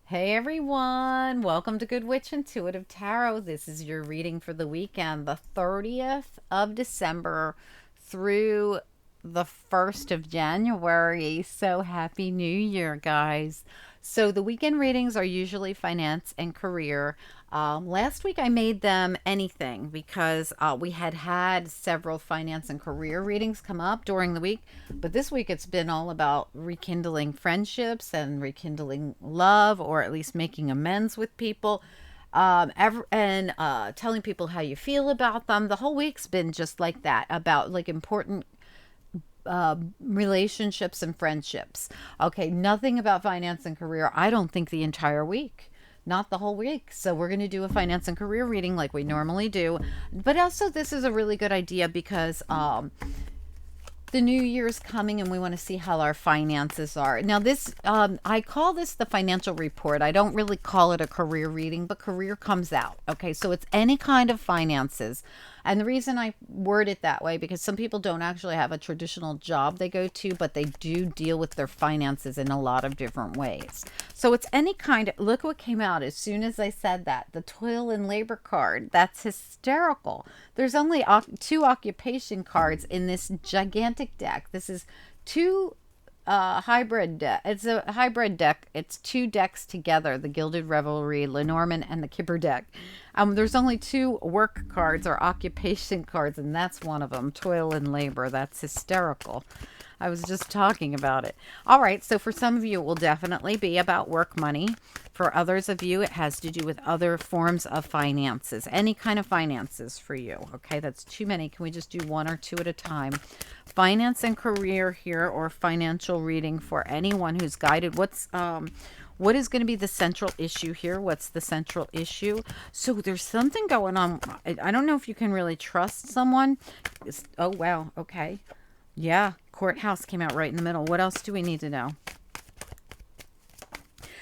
Hey everyone, welcome to Good Witch Intuitive Tarot. This is your reading for the weekend, the 30th of December through the 1st of January. So happy New Year, guys. So the weekend readings are usually finance and career. Last week I made them anything because we had several finance and career readings come up during the week. But this week it's been all about rekindling friendships and rekindling love, or at least making amends with people. And telling people how you feel about them. The whole week's been just like that, about like important relationships and friendships. Okay, nothing about finance and career. I don't think the entire week. Not the whole week. So, we're going to do a finance and career reading like we normally do. But also, this is a really good idea because the new year's coming and we want to see how our finances are. Now, this, I call this the financial report. I don't really call it a career reading, but career comes out. Okay, so it's any kind of finances. And the reason I word it that way, because some people don't actually have a traditional job they go to, but they do deal with their finances in a lot of different ways. So it's any kind of, look what came out as soon as I said that, the toil and labor card. That's hysterical. There's only two occupation cards in this gigantic deck. This is two hybrid deck. It's a hybrid deck. It's two decks together: the Gilded Revelry, Lenormand, and the Kipper deck. There's only two work cards or occupation cards, and that's one of them: toil and labor. That's hysterical. I was just talking about it. All right, so for some of you, it will definitely be about work money. For others of you, it has to do with other forms of finances, any kind of finances for you. Okay, that's too many. Can we just do one or two at a time? Finance and career here, or financial reading for anyone who's guided. What is going to be the central issue here? What's the central issue? So there's something going on. I don't know if you can really trust someone. Oh, wow. Okay. Yeah, courthouse came out right in the middle. What else do we need to know?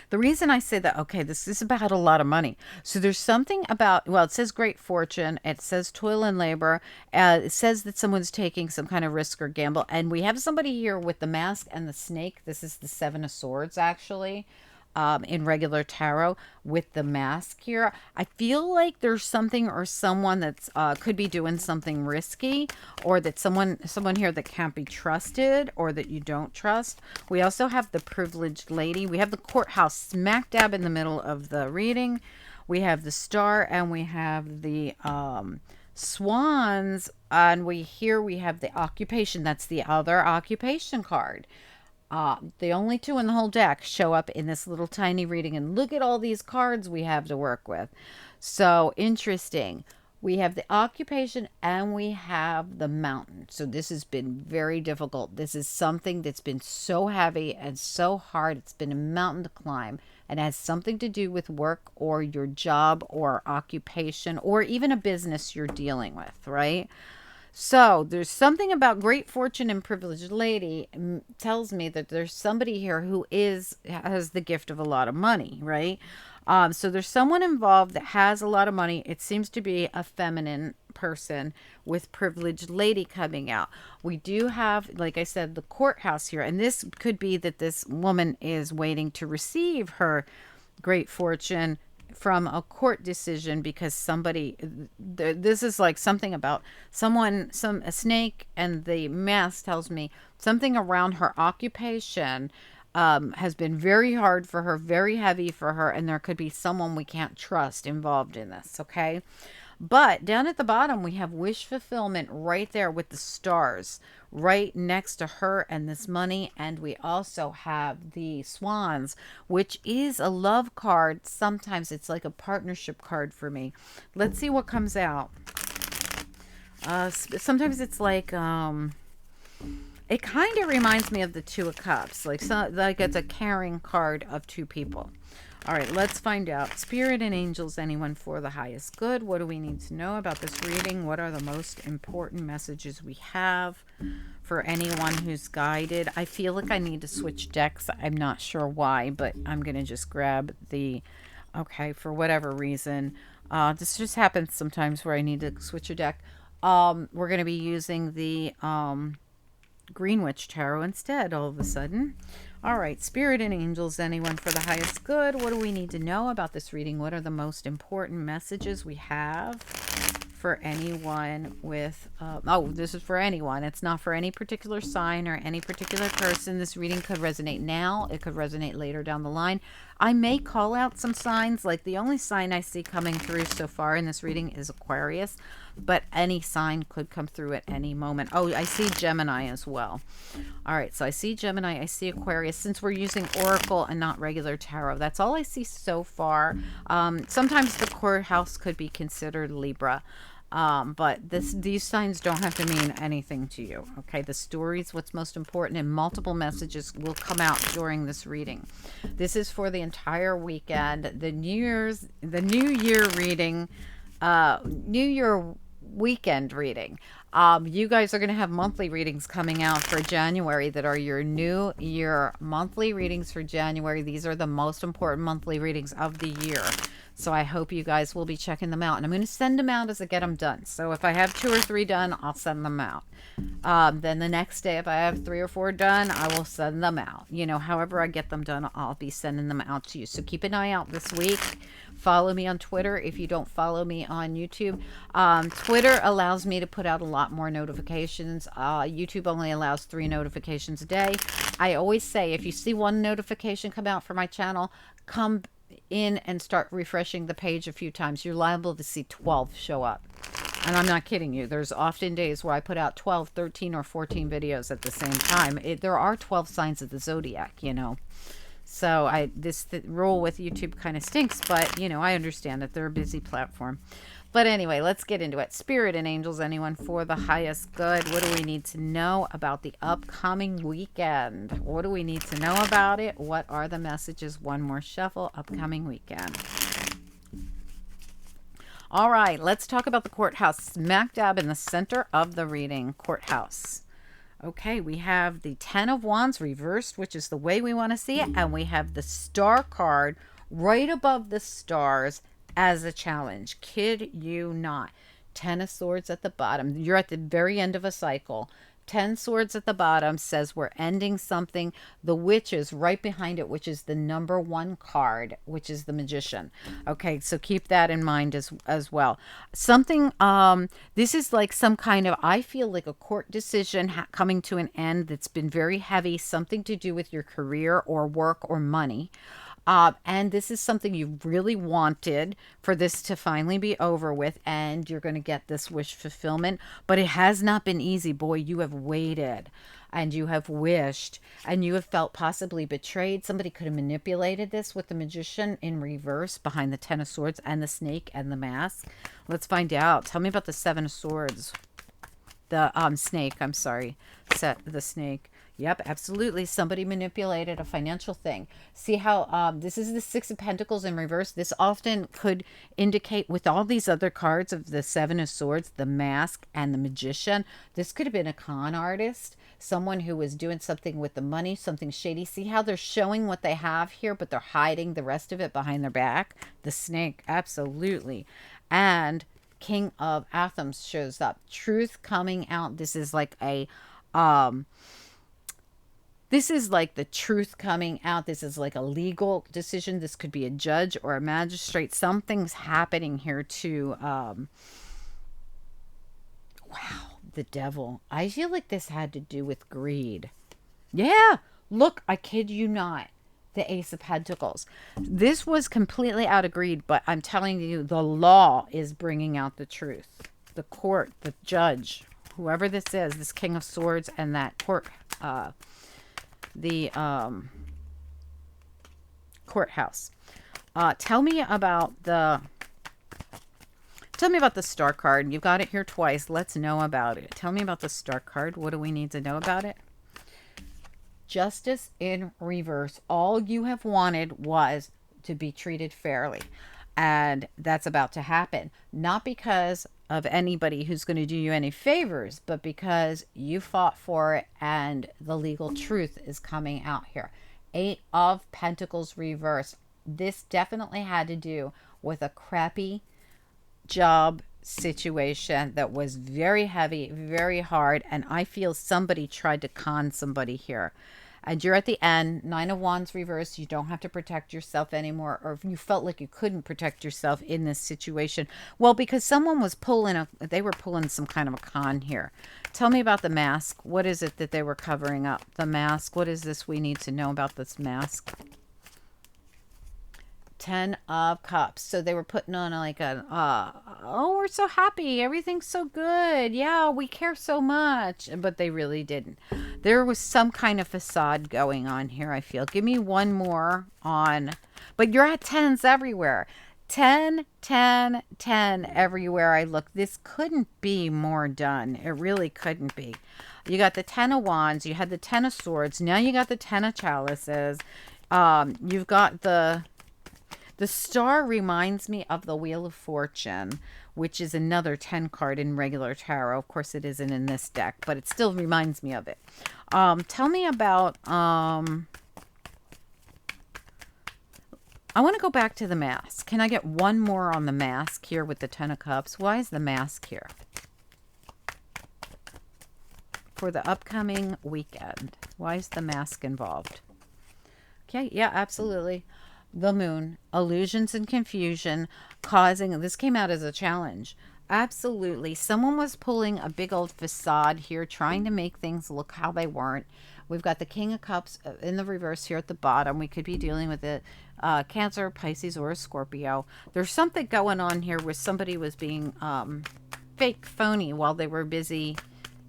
The reason I say that, okay, this is about a lot of money. So there's something about, well, it says great fortune. It says toil and labor. It says that someone's taking some kind of risk or gamble. And we have somebody here with the mask and the snake. This is the Seven of Swords, actually. In regular tarot with the mask here. I feel like there's something or someone that's could be doing something risky, or that someone here that can't be trusted or that you don't trust. We also have the privileged lady. We have the courthouse smack dab in the middle of the reading. We have the star, and we have the swans, and we have the occupation. That's the other occupation card. The only two in the whole deck show up in this little tiny reading. And look at all these cards we have to work with. So interesting. We have the occupation and we have the mountain. So this has been very difficult. This is something that's been so heavy and so hard. It's been a mountain to climb, and has something to do with work or your job or occupation or even a business you're dealing with, right? So there's something about great fortune and privileged lady tells me that there's somebody here who has the gift of a lot of money, right? So there's someone involved that has a lot of money. It seems to be a feminine person with privileged lady coming out. We do have, like I said, the courthouse here, and this could be that this woman is waiting to receive her great fortune from a court decision, because somebody, this is like something about a snake, and the mask tells me something around her occupation has been very hard for her, very heavy for her, and there could be someone we can't trust involved in this. Okay, but down at the bottom, we have wish fulfillment right there with the stars right next to her and this money. And we also have the swans, which is a love card. Sometimes it's like a partnership card for me. Let's see what comes out. Sometimes it's like, it kind of reminds me of the Two of Cups, like it's a caring card of two people. All right, let's find out. Spirit and angels, anyone for the highest good. What do we need to know about this reading? What are the most important messages we have for anyone who's guided? I feel like I need to switch decks. I'm not sure why, but I'm going to just grab okay, for whatever reason. This just happens sometimes where I need to switch a deck. We're going to be using the Greenwich Tarot instead all of a sudden. All right, Spirit and Angels, anyone for the highest good? What do we need to know about this reading? What are the most important messages we have for anyone with, oh, this is for anyone. It's not for any particular sign or any particular person. This reading could resonate now. It could resonate later down the line. I may call out some signs, like the only sign I see coming through so far in this reading is Aquarius, but any sign could come through at any moment. Oh, I see Gemini as well. All right, so I see Gemini, I see Aquarius. Since we're using Oracle and not regular tarot, that's all I see so far. Sometimes the courthouse could be considered Libra. But these signs don't have to mean anything to you. Okay, the story's what's most important, and multiple messages will come out during this reading. This is for the entire weekend. The New Year reading, New Year weekend reading. You guys are going to have monthly readings coming out for January that are your New Year monthly readings for January. These are the most important monthly readings of the year. So I hope you guys will be checking them out. And I'm going to send them out as I get them done. So if I have 2 or 3 done, I'll send them out. Then the next day, if I have 3 or 4 done, I will send them out. You know, however I get them done, I'll be sending them out to you. So keep an eye out this week. Follow me on Twitter if you don't follow me on YouTube. Twitter allows me to put out a lot more notifications. YouTube only allows 3 notifications a day. I always say, if you see 1 notification come out for my channel, come in and start refreshing the page a few times. You're liable to see 12 show up. And I'm not kidding you. There's often days where I put out 12, 13, or 14 videos at the same time. There are 12 signs of the zodiac, you know. So the rule with YouTube kind of stinks, but, you know, I understand that they're a busy platform. But anyway, let's get into it. Spirit and Angels, anyone for the highest good? What do we need to know about the upcoming weekend? What do we need to know about it? What are the messages? One more shuffle. Upcoming weekend. All right, let's talk about the courthouse. Smack dab in the center of the reading. Courthouse. Okay, we have the 10 of Wands reversed, which is the way we want to see it. And we have the Star card right above the stars as a challenge. Kid you not. 10 of Swords at the bottom. You're at the very end of a cycle. 10 Swords at the bottom says we're ending something. The Witch is right behind it, which is the number 1 card, which is the Magician. Okay, so keep that in mind as well. Something, this is like some kind of, I feel like a court decision coming to an end that's been very heavy, something to do with your career or work or money. And this is something you really wanted for this to finally be over with, and you're going to get this wish fulfillment. But it has not been easy, boy. You have waited, and you have wished, and you have felt possibly betrayed. Somebody could have manipulated this with the Magician in reverse behind the 10 of Swords and the Snake and the Mask. Let's find out. Tell me about the 7 of Swords. The snake, I'm sorry. The snake. Yep, absolutely. Somebody manipulated a financial thing. See how this is the 6 of Pentacles in reverse. This often could indicate, with all these other cards of the 7 of Swords, the Mask, and the Magician, this could have been a con artist, someone who was doing something with the money, something shady. See how they're showing what they have here, but they're hiding the rest of it behind their back? The Snake, absolutely. And King of Athens shows up. Truth coming out. This is like a this is like the truth coming out. This is like a legal decision. This could be a judge or a magistrate. Something's happening here too. Wow, the Devil. I feel like this had to do with greed. Yeah, look, I kid you not. The Ace of Pentacles. This was completely out of greed, but I'm telling you, the law is bringing out the truth. The court, the judge, whoever this is, this King of Swords and that court, the courthouse. Tell me about the Star card. You've got it here twice. Let's know about it. Tell me about the Star card. What do we need to know about it? Justice in reverse. All you have wanted was to be treated fairly. And that's about to happen. Not because of anybody who's going to do you any favors, but because you fought for it and the legal truth is coming out here. 8 of Pentacles reversed. This definitely had to do with a crappy job situation that was very heavy, very hard, and I feel somebody tried to con somebody here. And you're at the end, Nine of Wands reversed. You don't have to protect yourself anymore, or if you felt like you couldn't protect yourself in this situation. Well, because someone was they were pulling some kind of a con here. Tell me about the mask. What is it that they were covering up? The mask. What is this we need to know about this mask? 10 of Cups. So they were putting on like oh, we're so happy. Everything's so good. Yeah, we care so much. But they really didn't. There was some kind of facade going on here, I feel. Give me one more on. But you're at tens everywhere. 10, 10, 10 everywhere I look. This couldn't be more done. It really couldn't be. You got the 10 of Wands. You had the 10 of Swords. Now you got the 10 of Chalices. You've got the star reminds me of the Wheel of Fortune, which is another 10 card in regular tarot. Of course, it isn't in this deck, but it still reminds me of it. Tell me about... I want to go back to the mask. Can I get one more on the mask here with the 10 of Cups? Why is the mask here? For the upcoming weekend. Why is the mask involved? Okay, yeah, absolutely. The Moon, illusions and confusion, causing, this came out as a challenge. Absolutely. Someone was pulling a big old facade here, trying to make things look how they weren't. We've got the King of Cups in the reverse here at the bottom. We could be dealing with a Cancer, Pisces, or a Scorpio. There's something going on here where somebody was being fake, phony while they were busy,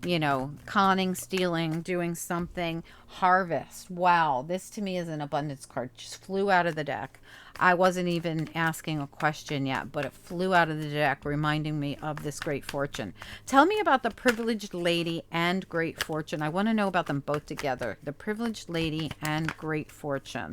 you know, conning, stealing, doing something. Harvest. Wow. This to me is an abundance card. Just flew out of the deck. I wasn't even asking a question yet, but it flew out of the deck, reminding me of this great fortune. Tell me about the privileged lady and great fortune. I want to know about them both together. The privileged lady and great fortune.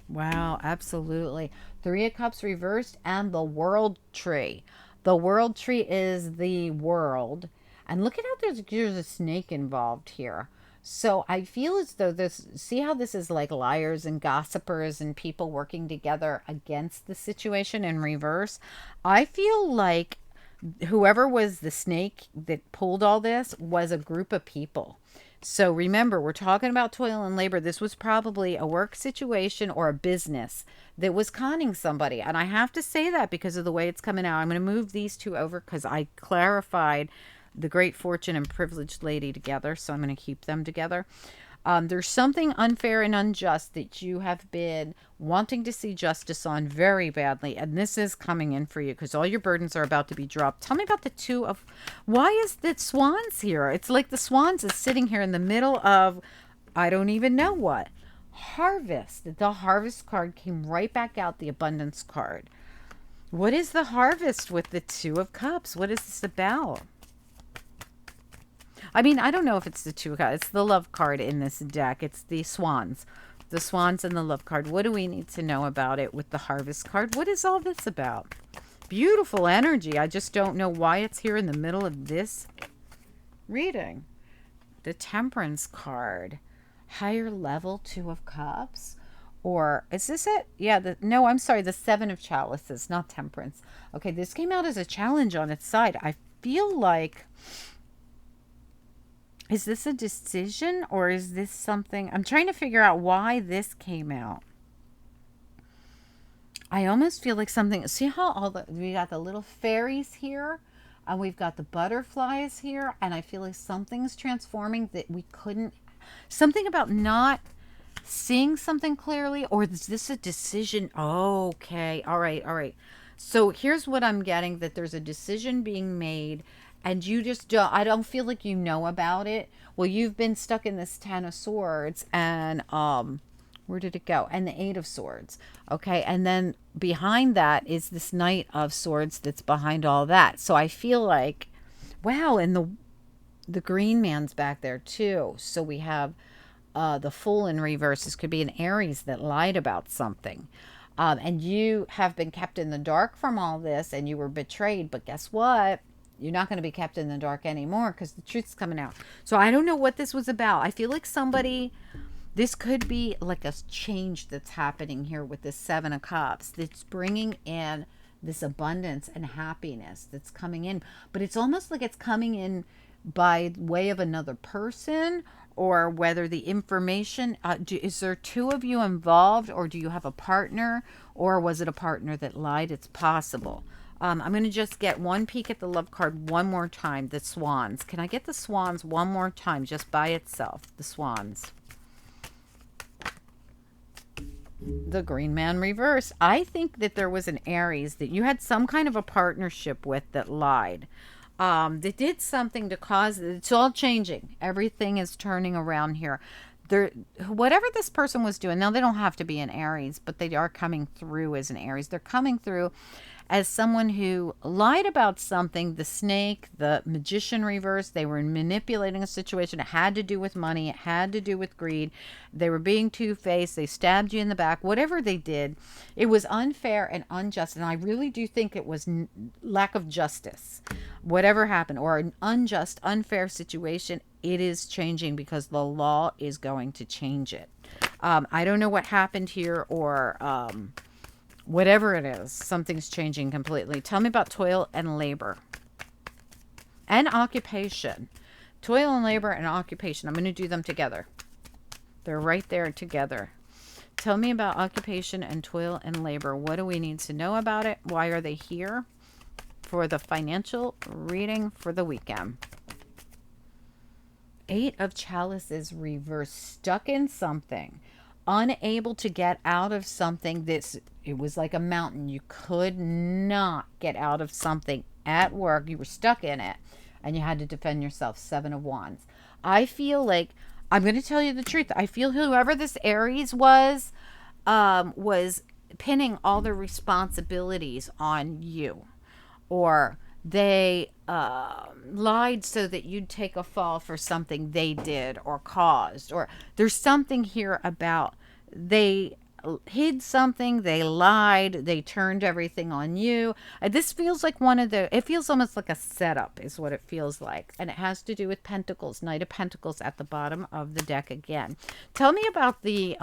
Wow, absolutely. Three of Cups reversed and the World Tree. The World Tree is the world. And look at how there's a snake involved here. So I feel as though this, see how this is like liars and gossipers and people working together against the situation in reverse? I feel like whoever was the snake that pulled all this was a group of people. So remember, we're talking about toil and labor. This was probably a work situation or a business that was conning somebody. And I have to say that because of the way it's coming out. I'm going to move these two over because I clarified the great fortune and privileged lady together. So I'm going to keep them together. There's something unfair and unjust that you have been wanting to see justice on very badly. And this is coming in for you because all your burdens are about to be dropped. Tell me about the two of... Why is the swans here? It's like the swans is sitting here in the middle of... I don't even know what. Harvest. The harvest card came right back out, the abundance card. What is the harvest with the Two of Cups? What is this about? I mean, I don't know if it's the Two of Cups. It's the love card in this deck. It's the swans. The swans and the love card. What do we need to know about it with the harvest card? What is all this about? Beautiful energy. I just don't know why it's here in the middle of this reading. The Temperance card. Higher level Two of Cups. Or is this it? Yeah. No, I'm sorry. The Seven of Chalices, not Temperance. Okay, this came out as a challenge on its side. I feel like... Is this a decision or is this something? I'm trying to figure out why this came out. I almost feel like something. See how we got the little fairies here and we've got the butterflies here. And I feel like something's transforming that we couldn't. Something about not seeing something clearly, or is this a decision? Okay. All right. All right. So here's what I'm getting, that there's a decision being made. And you just don't, I don't feel like you know about it. Well, you've been stuck in this Ten of Swords and, where did it go? And the Eight of Swords. Okay. And then behind that is this Knight of Swords that's behind all that. So I feel like, wow. And the green man's back there too. So we have, the Fool in reverse. This could be an Aries that lied about something. And you have been kept in the dark from all this and you were betrayed. But guess what? You're not going to be kept in the dark anymore because the truth's coming out. So I don't know what this was about. I feel like somebody This could be like a change that's happening here with this Seven of Cups that's bringing in this abundance and happiness that's coming in. But it's almost like it's coming in by way of another person, or whether the information, is there two of you involved, or do you have a partner, or was it a partner that lied? It's possible. I'm going to just get one peek at the love card one more time. The swans. Can I get the swans one more time just by itself? The swans. The green man reverse. I think that there was an Aries that you had some kind of a partnership with that lied. They did something to cause it. It's all changing. Everything is turning around here. There, whatever this person was doing, now they don't have to be an Aries, but they are coming through as an Aries. They're coming through as someone who lied about something. The snake, the magician reverse, they were manipulating a situation. It had to do with money. It had to do with greed. They were being two-faced. They stabbed you in the back. Whatever they did, it was unfair and unjust. And I really do think it was lack of justice. Whatever happened, or an unjust, unfair situation, it is changing because the law is going to change it. I don't know what happened here, or whatever it is, something's changing completely. Tell me about toil and labor and occupation. Toil and labor and occupation. I'm going to do them together. They're right there together. Tell me about occupation and toil and labor. What do we need to know about it? Why are they here? For the financial reading for the weekend. Eight of Chalices reverse. Stuck in something. Unable to get out of something. It was like a mountain. You could not get out of something at work. You were stuck in it and you had to defend yourself. Seven of Wands. I feel like, I'm going to tell you the truth, I feel whoever this Aries was pinning all the responsibilities on you, or they lied so that you'd take a fall for something they did or caused, or there's something here about they hid something, they lied, they turned everything on you. This feels like it feels almost like a setup is what it feels like, and it has to do with Pentacles. Knight of Pentacles at the bottom of the deck again. Tell me about the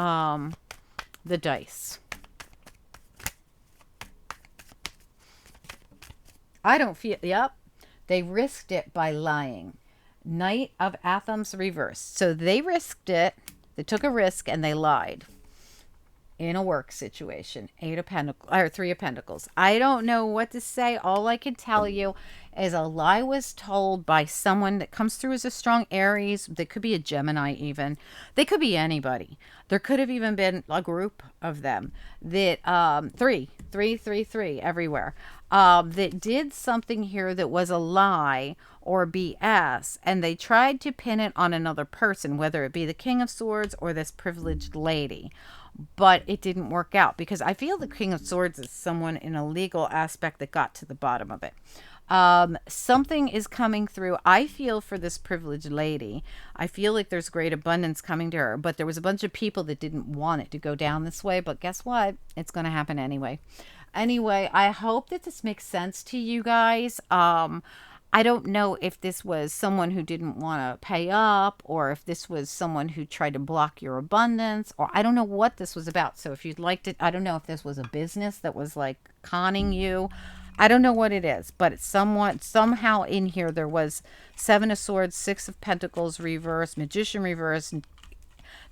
dice. I don't feel, yep, they risked it by lying. Knight of Athens reverse. So they risked it, they took a risk, and they lied in a work situation. Eight of Pentacles, or Three of Pentacles. I don't know what to say. All I can tell you is a lie was told by someone that comes through as a strong Aries. They could be a Gemini even. They could be anybody. There could have even been a group of them that, three everywhere, that did something here that was a lie or BS, and they tried to pin it on another person, whether it be the King of Swords or this privileged lady. But it didn't work out, because I feel the King of Swords is someone in a legal aspect that got to the bottom of it. Something is coming through. I feel for this privileged lady. I feel like there's great abundance coming to her, but there was a bunch of people that didn't want it to go down this way. But guess what? It's going to happen anyway. Anyway, I hope that this makes sense to you guys. I don't know if this was someone who didn't want to pay up, or if this was someone who tried to block your abundance, or I don't know what this was about. So if you'd like to, I don't know if this was a business that was like conning you. I don't know what it is, but it's somehow in here there was Seven of Swords, Six of Pentacles reverse, Magician reverse,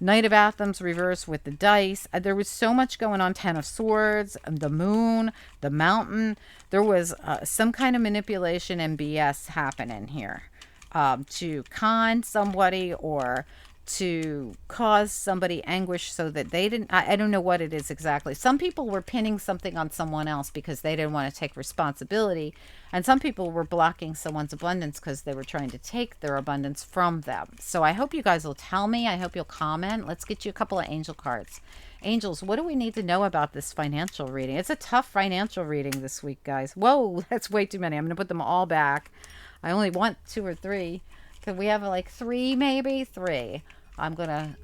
Knight of Athens reverse with the dice. There was so much going on. Ten of Swords, the moon, the mountain. There was some kind of manipulation and BS happening here to con somebody, or to cause somebody anguish so that they didn't, I don't know what it is exactly. Some people were pinning something on someone else because they didn't want to take responsibility, and some people were blocking someone's abundance because they were trying to take their abundance from them. So I hope you guys will tell me. I hope you'll comment. Let's get you a couple of angel cards. Angels, what do we need to know about this financial reading? It's a tough financial reading this week, guys. Whoa, that's way too many. I'm going to put them all back. I only want 2 or 3. Could we have like 3, maybe? 3. I'm going to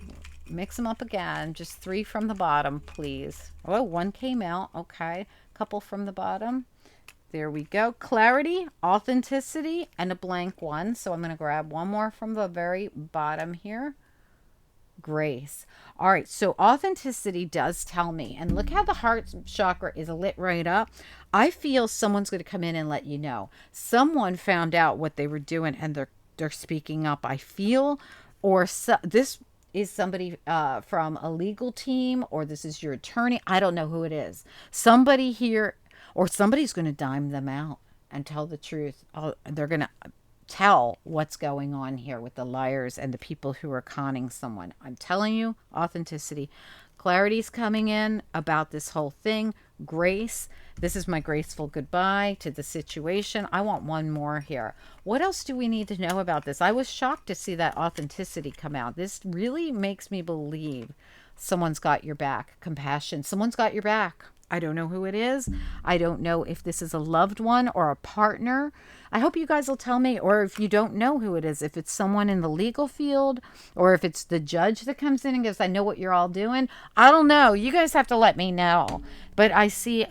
mix them up again. Just 3 from the bottom, please. Oh, 1 came out. Okay. Couple from the bottom. There we go. Clarity, authenticity, and a blank one. So I'm going to grab one more from the very bottom here. grace. All right, so authenticity does tell me, and look how the heart chakra is lit right up. I feel someone's going to come in and let you know. Someone found out what they were doing and they're speaking up. I feel, or so, this is somebody from a legal team, or this is your attorney. I don't know who it is. Somebody here, or somebody's going to dime them out and tell the truth. Oh, they're going to tell what's going on here with the liars and the people who are conning someone. I'm telling you, authenticity. Clarity's coming in about this whole thing. Grace. This is my graceful goodbye to the situation. I want one more here. What else do we need to know about this? I was shocked to see that authenticity come out. This really makes me believe someone's got your back. Compassion. Someone's got your back. I don't know who it is. I don't know if this is a loved one or a partner. I hope you guys will tell me, or if you don't know who it is, if it's someone in the legal field, or if it's the judge that comes in and goes, I know what you're all doing. I don't know. You guys have to let me know. But I see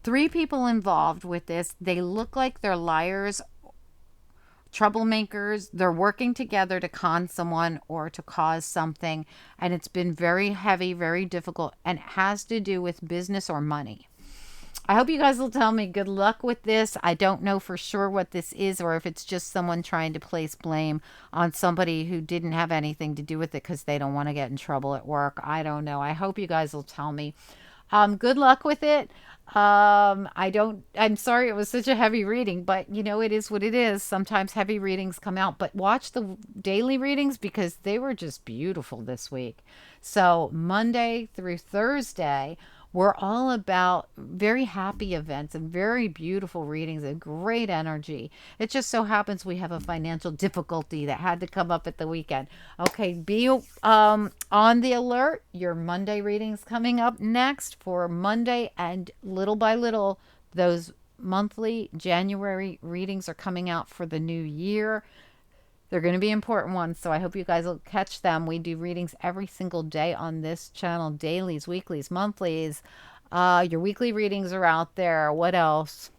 3 people involved with this. They look like they're liars, troublemakers. They're working together to con someone or to cause something, and it's been very heavy, very difficult, and it has to do with business or money. I hope you guys will tell me good luck with this. I don't know for sure what this is, or if it's just someone trying to place blame on somebody who didn't have anything to do with it because they don't want to get in trouble at work. I don't know. I hope you guys will tell me. Good luck with it. I'm sorry it was such a heavy reading, but you know, it is what it is. Sometimes heavy readings come out, but watch the daily readings because they were just beautiful this week. So Monday through Thursday, we're all about very happy events and very beautiful readings and great energy. It just so happens we have a financial difficulty that had to come up at the weekend. Okay, be on the alert. Your Monday readings coming up next for Monday, and little by little, those monthly January readings are coming out for the new year. They're going to be important ones, so I hope you guys will catch them. We do readings every single day on this channel, dailies, weeklies, monthlies. Your weekly readings are out there. What else?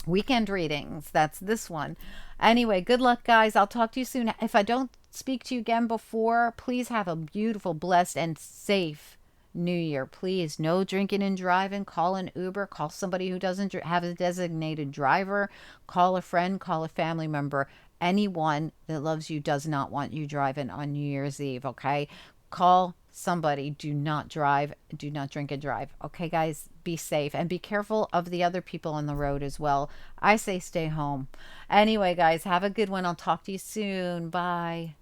Weekend readings. That's this one. Anyway, good luck, guys. I'll talk to you soon. If I don't speak to you again before, please have a beautiful, blessed, and safe New Year. Please, no drinking and driving. Call an Uber. Call somebody who doesn't have a designated driver. Call a friend. Call a family member. Anyone that loves you does not want you driving on New Year's Eve, okay? Call somebody. Do not drive. Do not drink and drive. Okay, guys? Be safe and be careful of the other people on the road as well. I say stay home. Anyway, guys, have a good one. I'll talk to you soon. Bye.